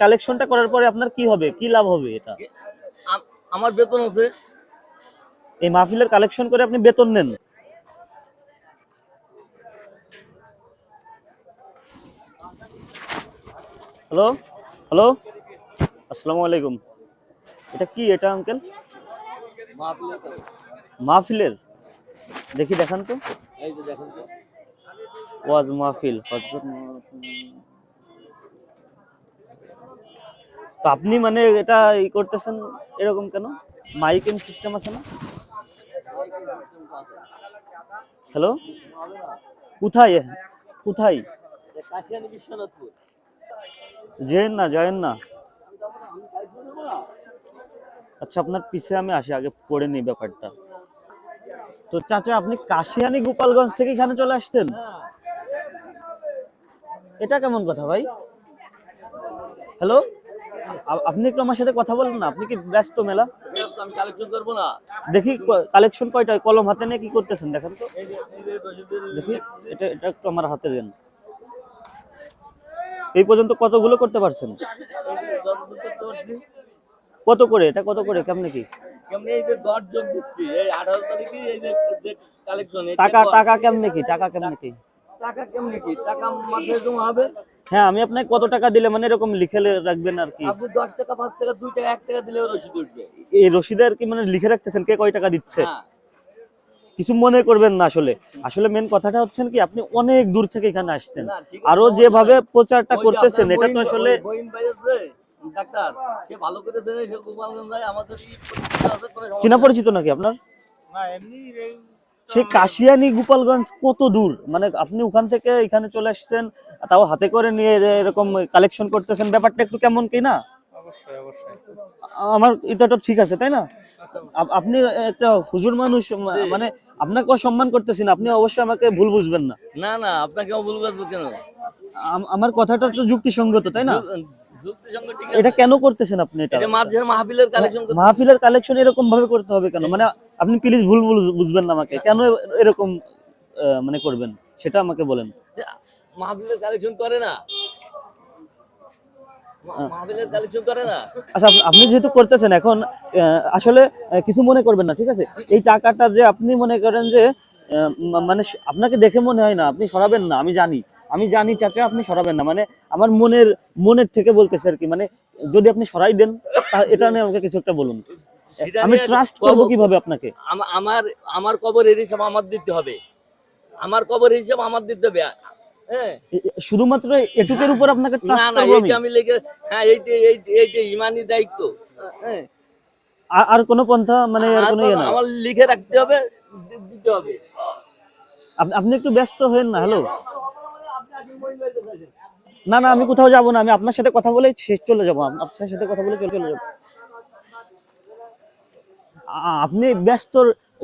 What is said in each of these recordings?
কালেকশনটা করার পরে আপনার কি হবে, কি লাভ হবে? এটা আমার বেতন আছে। এই মাহফিলের কালেকশন করে আপনি বেতন নেন? হ্যালো হ্যালো, আসসালামু আলাইকুম। এটা কি এটা আঙ্কেল? মাহফিলের? দেখি দেখান তো। এই যে দেখেন তো, ওয়াজ মাহফিল তো আপনি মানে এটা করতেছেন এরকম কেন? মাইকিং সিস্টেম আছে না? হ্যালো, কোথায় কোথায়? কাশিয়ানী বিশ্বনাথপুর। যায়েন না। আচ্ছা, আপনার পিছে আমি আসি, আগে পড়ে নিই ব্যাপারটা। তো চাচা, আপনি কাশিয়ানী গোপালগঞ্জ থেকে এখানে চলে আসছেন? এটা কেমন কথা ভাই? হ্যালো, আপনি একটু আমার সাথে কথা বলেন না। আপনি কি ব্যস্ত মেলা? আমি কালেকশন করবো না। দেখি কালেকশন কয়টা, কলম হাতে নিয়ে কি করতেছেন দেখেন তো। দেখি এটা এটা একটু আমার হাতে দেন। এই পর্যন্ত কতগুলো করতে পারছেন? কত করে এটা, কত করে, কেমনে কি? এই যে 10 যোগ দিচ্ছি, এই 18 তারিখে এই যে কালেকশন। টাকা টাকা কেমনে কি? টাকা কেমনে কি? টাকা কেমনে কি? টাকা মাঠে জমা হবে। হ্যাঁ, আমি আপনাকে কত টাকা দিলে মানে এরকম লিখে রাখবেন আর কি? আপনি 10 টাকা, 5 টাকা, 2 টাকা, 1 টাকা দিলেও রসিদ উঠবে। এই রসিদে আর কি মানে লিখে রাখতেছেন কে কয় টাকা দিচ্ছে? হ্যাঁ। কিছু মনে করবেন না। আসলে আসলে মেন কথাটা হচ্ছেন কি, আপনি অনেক দূর থেকে এখানে আসছেন, না, ঠিক আছে, আরো সমস্যা যেভাবে নাই। প্রচারটা ওই যে করতেছেন আপনার এটা তো আসলে বইন ভাই আছে, ডাক্তার, সে ভালো করে দেয়, সে গোপালগঞ্জ যায়, আমাদের পরিচিত আছে, কোনো সমস্যা চেনা নাই। পরিচিত নাকি আপনার? না, এমনি এই সে কাশিয়ানী গোপালগঞ্জ কত দূর, মানে আপনি ওখান থেকে এখানে চলে আসছেন, তাও হাতে করে নিয়ে এরকম কালেকশন করতেছেন, ব্যাপারটা একটু কেমন কি না? অবশ্যই অবশ্যই। আমার এটা ঠিক আছে তাই না? আপনি একটা হুজুর মানুষ, মানে আপনাকে সম্মান করতেছি না, আপনি অবশ্যই আমাকে ভুল বুঝবেন না। না না, আপনাকে ভুল বুঝবো কেন? আমার কথাটা তো যুক্তিসঙ্গত তাই না? যুক্তিসঙ্গত, ঠিক এটা আছে। কেন করতেছেন আপনি? এটা এটা মাঝের মাহফিলের কালেকশন করতে। মাহফিলের কালেকশন এরকম ভাবে করতে হবে কেন? মানে আপনি প্লিজ ভুল বুঝবেন না আমাকে, কেন এরকম মানে করবেন সেটা আমাকে বলেন। মাহফিলের কালেকশন করে না, মাহফিলের কালেকশন করে না। আচ্ছা, আপনি যেহেতু করতেছেন এখন, আসলে কিছু মনে করবেন না, ঠিক আছে? এই টাকাটা যে আপনি মনে করেন যে মানে আপনাকে দেখে মনে হয় না আপনি সরাবেন না, আমি জানি চাচা, আপনি সরাবেন না, মানে আমার মনের থেকে বলতেছে আর কি, মানে যদি আপনি সরাই দেন এটা নিয়ে আমাকে কিছু একটা বলুন। আমি ট্রাস্ট করবো কিভাবে আপনাকে? আমার আমার কবরের হিসাব আমার দিতে হবে, আমার কবরের হিসাব আমার দিতে হবে। হ্যাঁ, শুধুমাত্র এটুকের উপর আপনাকে না ট্রাস্ট না, করবো আমি? এইটা আমি লিখে, হ্যাঁ, এইটা ইমানি দায়িত্ব। হ্যাঁ, আর কোনো পন্থা মানে আর কোনো ইয়ে না? আমার লিখে রাখতে হবে, দিতে হবে। আপনি একটু ব্যস্ত হয়েন না। হ্যালো, না আমি কোথাও যাবো না, আমি আপনার সাথে কথা বলে শেষ চলে যাবো, আপনার সাথে কথা বলে চলে যাবো। আপনি ব্যস্ত,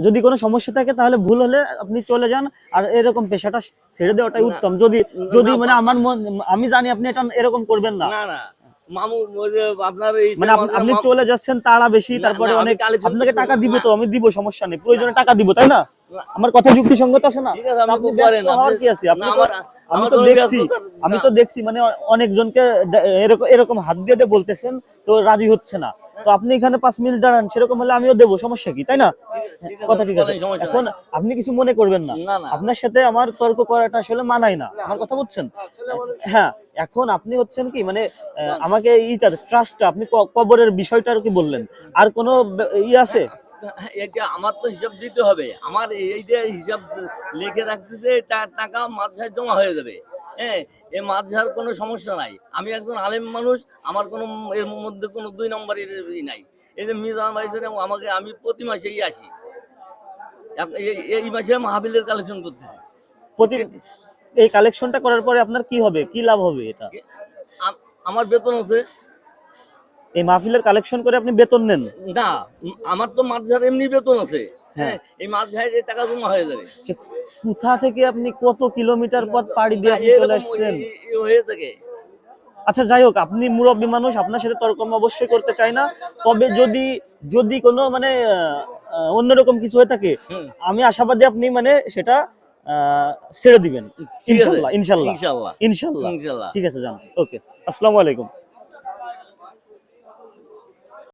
যদি কোনো সমস্যা থাকে তাহলে ভুল হলে আপনি চলে যান, আর এরকম পেশাটা ছেড়ে দেওয়াটাই উত্তম। যদি যদি মানে আমার আমি জানি আপনি এটা এরকম করবেন না। না না, মামু আপনার মানে আপনি চলে যাচ্ছেন তাড়া বেশি, তারপরে অনেক আপনাকে টাকা দিব, তো আমি দিব, সমস্যা নেই, প্রয়োজনে টাকা দিব তাই না? আমার কথা যুক্তিসঙ্গত আছে না? আপনি ব্যস্ত হওয়ার কি আছে? আমি তো দেখছি মানে অনেকজনকে এরকম হাত দিয়ে বলতেছেন, তো রাজি হচ্ছে না। তো আপনি এখানে 5 মিনিট দাঁড়ান, সেরকম হলে আমিও দেবো, সমস্যা কি তাই না? কথা ঠিক আছে। এখন আপনি কিছু মনে করবেন না, আপনার সাথে আমার তর্ক করাটা আসলে মানায় না, আমার কথা বুঝছেন? হ্যাঁ, এখন আপনি হচ্ছেন কি মানে আমাকে এইটা ট্রাস্টটা, আপনি কবরের বিষয়টা আর কি বললেন, আর কোনো আছে? এটা আমার তো হিসাব দিতে হবে, আমার এই যে হিসাব লিখে রাখতে যে টাকা মাঝখানে জমা হয়ে যাবে। হ্যাঁ, এই মাঝখানে কোনো সমস্যা নাই, আমি একজন আলেম মানুষ, আমার কোনো এর মধ্যে কোনো 2 নম্বরের নাই। এই যে মিজান ভাই আমাকে, আমি প্রতি মাসেই আসি, এই মাসে মাহফিলের কালেকশন করতেছি। প্রতি এই কালেকশনটা করার পরে আপনার কি হবে, কি লাভ হবে? এটা আমার বেতন আছে। এই মাহফিলের কালেকশন করে আপনি বেতন নেন? না, আমার তো মাঝখানে এমনি বেতন আছে। হ্যাঁ, এই মাঝখানে টাকা জমা হয়ে যাবে। কোথা থেকে আপনি কত কিলোমিটার পথ পাড়ি দিয়ে আপনি চলে আসছেন? হয়ে থাকে। আচ্ছা, যাই হোক, আপনি মুরব্বী মানুষ, আপনার সাথে তর্ক আমি অবশ্যই করতে চাই না। তবে যদি যদি কোনো মানে অন্যরকম কিছু হয়ে থাকে, আমি আশাবাদী আপনি মানে সেটা ছেড়ে দিবেন। ইনশাল্লাহ ইনশাল্লাহ ইনশাল্লাহ ইনশাল্লাহ। ঠিক আছে, যান। ওকে, আসসালামু আলাইকুম।